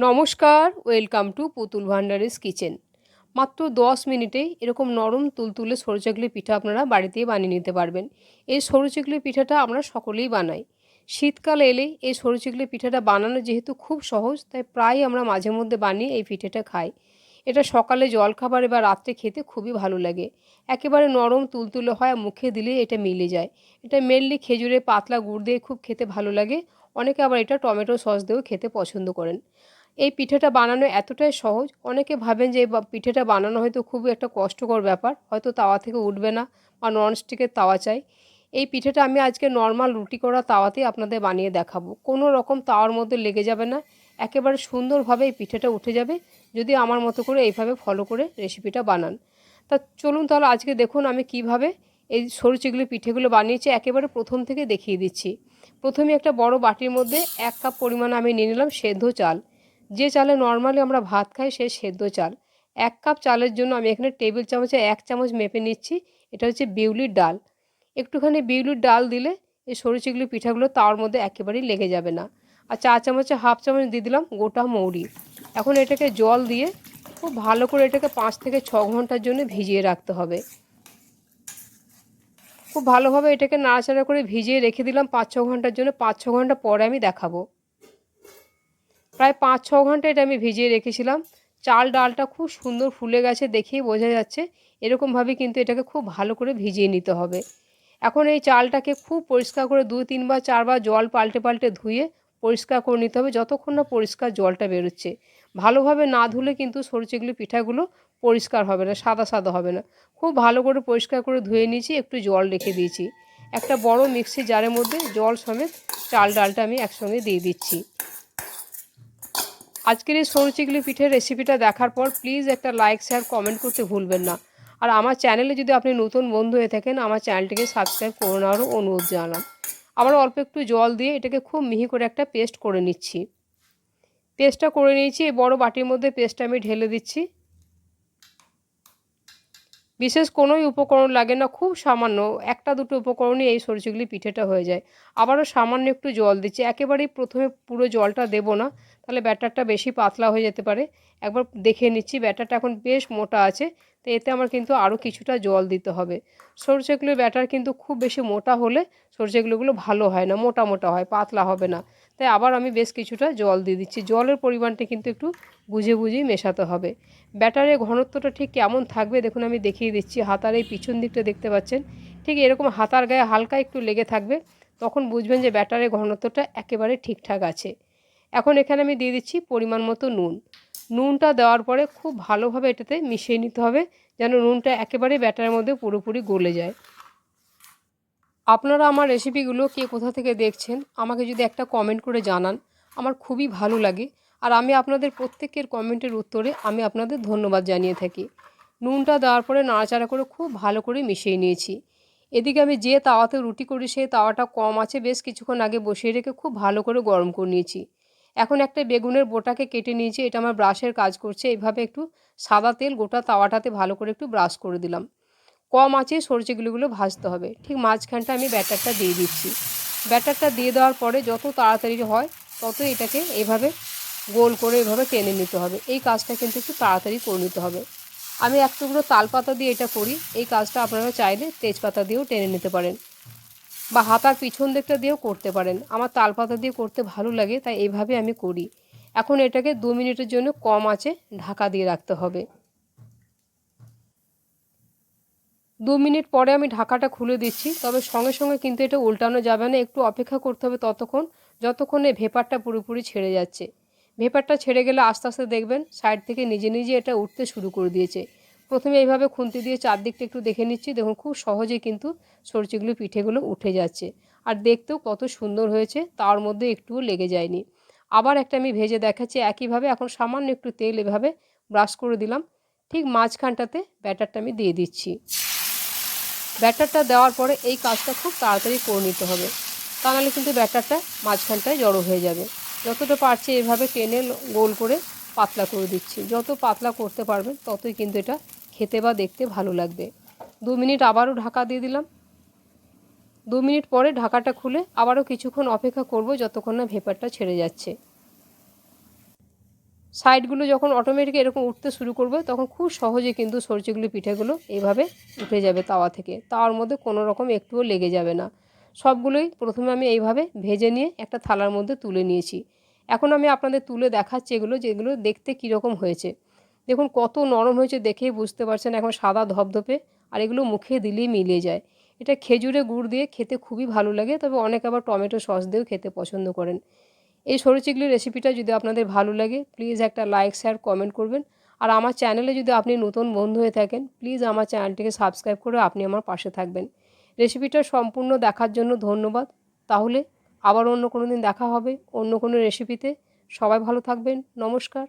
নমস্কার, welcome to পুতুল ভান্ডারিস kitchen. মাত্র 10 মিনিটেই এরকম নরম তুলতুলে সরু চাকলি পিঠা আপনারা বাড়িতেই বানিয়ে নিতে পারবেন। এই সরু চাকলি পিঠাটা আমরা সকলেই বানাই। শীতকাল এলেই এই সরু চাকলি পিঠাটা বানানো যেহেতু খুব সহজ, তাই প্রায় আমরা মাঝে মধ্যে বানিয়ে এই পিঠাটা খাই। এটা সকালে জলখাবারে বা রাত্রে খেতে খুবই ভালো লাগে। একেবারে নরম তুলতুলে হয়, মুখে দিলেই এটা মিলে যায়। এটা মেনলি খেজুরের পাতলা গুড় দিয়ে খুব খেতে ভালো লাগে। অনেকে আবার এটা টমেটো সস দিয়েও খেতে পছন্দ করেন। এই পিঠেটা বানানো এতটাই সহজ, অনেকে ভাবেন যে পিঠেটা বানানো হয়তো খুবই একটা কষ্টকর ব্যাপার, হয়তো তাওয়া থেকে উঠবে না বা ননস্টিকের তাওয়া চাই। এই পিঠেটা আমি আজকে নর্মাল রুটি করা তাওয়াতেই আপনাদের বানিয়ে দেখাবো। কোনো রকম তাওয়ার মধ্যে লেগে যাবে না, একেবারে সুন্দরভাবে এই পিঠেটা উঠে যাবে যদি আমার মতো করে এইভাবে ফলো করে রেসিপিটা বানান। তা চলুন তাহলে আজকে দেখুন আমি কিভাবে এই সরু চিগলি পিঠেগুলো বানিয়েছি, একেবারে প্রথম থেকে দেখিয়ে দিচ্ছি। প্রথমে একটা বড় বাটির মধ্যে 1 কাপ পরিমাণ আমি নিয়ে নিলাম সেদ্ধ চাল। যে চালে নর্মালি আমরা ভাত খাই সেই সেদ্ধ চাল। 1 কাপ চালের জন্য আমি এখানে টেবিল চামচে 1 চামচ মেপে নিচ্ছি। এটা হচ্ছে বিউলির ডাল। একটুখানি বিউলির ডাল দিলে এই সরু চিগলি পিঠাগুলো তাওয়ার মধ্যে একেবারেই লেগে যাবে না। আর 4 চামচে হাফ চামচ দিয়ে দিলাম গোটা মৌরি। এখন এটাকে জল দিয়ে খুব ভালো করে এটাকে 5 থেকে 6 ঘন্টার জন্য ভিজিয়ে রাখতে হবে। খুব ভালোভাবে এটাকে নাড়াচাড়া করে ভিজিয়ে রেখে দিলাম 5-6 ঘন্টার জন্য। 5-6 ঘন্টা পরে আমি দেখাবো। প্রায় 5-6 ঘন্টা এটা আমি ভিজিয়ে রেখেছিলাম। চাল ডালটা খুব সুন্দর ফুলে গেছে, দেখেই বোঝা যাচ্ছে। এরকমভাবে কিন্তু এটাকে খুব ভালো করে ভিজিয়ে নিতে হবে। এখন এই চালটাকে খুব পরিষ্কার করে 2-3 বার 4 বার জল পাল্টে পাল্টে ধুয়ে পরিষ্কার করে নিতে হবে, যতক্ষণ না পরিষ্কার জলটা বেরোচ্ছে। ভালোভাবে না ধুলে কিন্তু সরু চিগলি পিঠাগুলো পরিষ্কার হবে না, সাদা সাদা হবে না। খুব ভালো করে পরিষ্কার করে ধুয়ে নিয়েছি, একটু জল রেখে দিয়েছি। একটা বড় মিক্সি জারের মধ্যে জল সমেত চাল ডালটা আমি একসঙ্গে দিয়ে দিচ্ছি। আজকের এই সরু চিগলি পিঠের রেসিপিটা দেখার পর প্লিজ একটা লাইক শেয়ার কমেন্ট করতে ভুলবেন না। আর আমার চ্যানেলে যদি আপনি নতুন বন্ধু হয়ে থাকেন, আমার চ্যানেলটিকে সাবস্ক্রাইব করে নেওয়ারও অনুরোধ জানালাম। আবার অল্প একটু জল দিয়ে এটাকে খুব মিহি করে একটা পেস্ট করে নিচ্ছি। পেস্টটা করে নিয়েছি, এই বড় বাটির মধ্যে পেস্টটা আমি ঢেলে দিচ্ছি। বিশেষ কোনোই উপকরণ লাগে না, খুব সামান্য 1-2 উপকরণই এই সরু চিগলি পিঠেটা হয়ে যায়। আবারও সামান্য একটু জল দিচ্ছি, একেবারেই প্রথমে পুরো জলটা দেব না, তাহলে ব্যাটারটা বেশি পাতলা হয়ে যেতে পারে। একবার দেখে নিচ্ছি, ব্যাটারটা এখন বেশ মোটা আছে, তো এতে আমার কিন্তু আরও কিছুটা জল দিতে হবে। সরু চিগলির ব্যাটার কিন্তু খুব বেশি মোটা হলে সরু চিগলিগুলো ভালো হয় না, মোটা মোটা হয়, পাতলা হবে না। তাই আবার আমি বেশ কিছুটা জল দিয়ে দিচ্ছি। জলের পরিমাণটা কিন্তু একটু বুঝে বুঝেই মেশাতে হবে। ব্যাটারের ঘনত্বটা ঠিক কেমন থাকবে দেখুন, আমি দেখিয়ে দিচ্ছি। হাতার এই পিছন দিকটা দেখতে পাচ্ছেন, ঠিক এরকম হাতার গায়ে হালকা একটু লেগে থাকবে, তখন বুঝবেন যে ব্যাটারের ঘনত্বটা একেবারে ঠিকঠাক আছে। এখন এখানে আমি দিয়ে দিচ্ছি পরিমাণ মতো নুন। নুনটা দেওয়ার পরে খুব ভালোভাবে এটাতে মিশিয়ে নিতে হবে, যেন নুনটা একেবারে ব্যাটারের মধ্যে পুরোপুরি গলে যায়। আপনারা আমার রেসিপিগুলো কে কোথা থেকে দেখছেন আমাকে যদি একটা কমেন্ট করে জানান, আমার খুবই ভালো লাগে। আর আমি আপনাদের প্রত্যেকের কমেন্টের উত্তরে আমি আপনাদের ধন্যবাদ জানিয়ে থাকি। নুনটা দেওয়ার পরে নাড়াচাড়া করে খুব ভালো করে মিশিয়ে নিয়েছি। এদিকে আমি যে তাওয়াতে রুটি করি সেই তাওয়াটা কম আছে, বেশ কিছুক্ষণ আগে বসিয়ে রেখে খুব ভালো করে গরম করে নিয়েছি। এখন একটা বেগুনের বোটাকে কেটে নিয়েছি, এটা আমার ব্রাশের কাজ করছে। এইভাবে একটু সাদা তেল গোটা তাওয়াটাতে ভালো করে একটু ব্রাশ করে দিলাম। কম আঁচে সরষেগুলো ভাজতে হবে। ঠিক মাঝখানটা আমি ব্যাটারটা দিয়ে দিচ্ছি। ব্যাটারটা দিয়ে দেওয়ার পরে যত তাড়াতাড়ি হয় তত এটাকে এভাবে গোল করে এভাবে টেনে নিতে হবে। এই কাজটা কিন্তু একটু তাড়াতাড়ি করে নিতে হবে। আমি এক টুকরো তালপাতা দিয়ে এটা করি। এই কাজটা আপনারা চাইলে তেজপাতা দিয়েও টেনে নিতে পারেন, বা হাতার পিছন দিকটা দিয়েও করতে পারেন। আমার তালপাতা দিয়ে করতে ভালো লাগে, তাই এইভাবে আমি করি। এখন এটাকে 2 মিনিটের জন্য কম আঁচে ঢাকা দিয়ে রাখতে হবে। 2 মিনিট পরে আমি ঢাকাটা খুলে দিচ্ছি, তবে সঙ্গে সঙ্গে কিন্তু এটা উল্টানো যাবে না, একটু অপেক্ষা করতে হবে ততক্ষণ যতক্ষণে ভেপারটা পুরোপুরি ছেড়ে যাচ্ছে। ভেপারটা ছেড়ে গেলে আস্তে আস্তে দেখবেন সাইড থেকে নিজে নিজে এটা উঠতে শুরু করে দিয়েছে। প্রথমে এইভাবে খুন্তি দিয়ে চারদিকটা একটু দেখে নিচ্ছি, দেখুন খুব সহজেই কিন্তু সরু চিগলি পিঠেগুলো উঠে যাচ্ছে। আর দেখতেও কত সুন্দর হয়েছে, তার মধ্যে একটুও লেগে যায়নি। আবার একটা আমি ভেজে দেখাচ্ছি একইভাবে। এখন সামান্য একটু তেল এভাবে ব্রাশ করে দিলাম, ঠিক মাঝখানটাতে ব্যাটারটা আমি দিয়ে দিচ্ছি। ব্যাটারটা দেওয়ার পরে এই কাজটা খুব তাড়াতাড়ি করে নিতে হবে, তা নাহলে কিন্তু ব্যাটারটা মাঝখানটায় জড়ো হয়ে যাবে। যতটা পারছি এভাবে টেনে গোল করে পাতলা করে দিচ্ছি। যত পাতলা করতে পারবেন ততই কিন্তু এটা খেতে বা দেখতে ভালো লাগবে। 2 মিনিট আবারও ঢাকা দিয়ে দিলাম। 2 মিনিট পরে ঢাকাটা খুলে আবারও কিছুক্ষণ অপেক্ষা করব, যতক্ষণ না ভেপারটা ছেড়ে যাচ্ছে। সাইডগুলো যখন অটোমেটিক এরকম উঠতে শুরু করবে তখন খুব সহজে কিন্তু সরষেগুলো পিঠেগুলো এইভাবে উঠে যাবে তাওয়া থেকে। তাওয়ার মধ্যে কোনো রকম একটুও লেগে যাবে না। সবগুলোই প্রথমে আমি এইভাবে ভেজে নিয়ে একটা থালার মধ্যে তুলে নিয়েছি। এখন আমি আপনাদের তুলে দেখাচ্ছি এগুলো, যেগুলো দেখতে কীরকম হয়েছে। দেখুন কত নরম হয়েছে, দেখেই বুঝতে পারছেন, এখন সাদা ধপধপে, আর এগুলো মুখে দিলেই মিলিয়ে যায়। এটা খেজুরে গুড় দিয়ে খেতে খুবই ভালো লাগে, তবে অনেকে আবার টমেটো সস দিয়েও খেতে পছন্দ করেন। এই সরু চিগলির রেসিপিটা যদি আপনাদের ভালো লাগে প্লিজ একটা লাইক, শেয়ার, কমেন্ট করবেন। আর আমার চ্যানেলে যদি আপনি নতুন বন্ধু হয়ে থাকেন প্লিজ আমার চ্যানেলটিকে সাবস্ক্রাইব করে আপনি আমার পাশে থাকবেন। রেসিপিটা সম্পূর্ণ দেখার জন্য ধন্যবাদ। তাহলে আবার অন্য কোনো দিন দেখা হবে অন্য কোনো রেসিপিতে। সবাই ভালো থাকবেন। নমস্কার।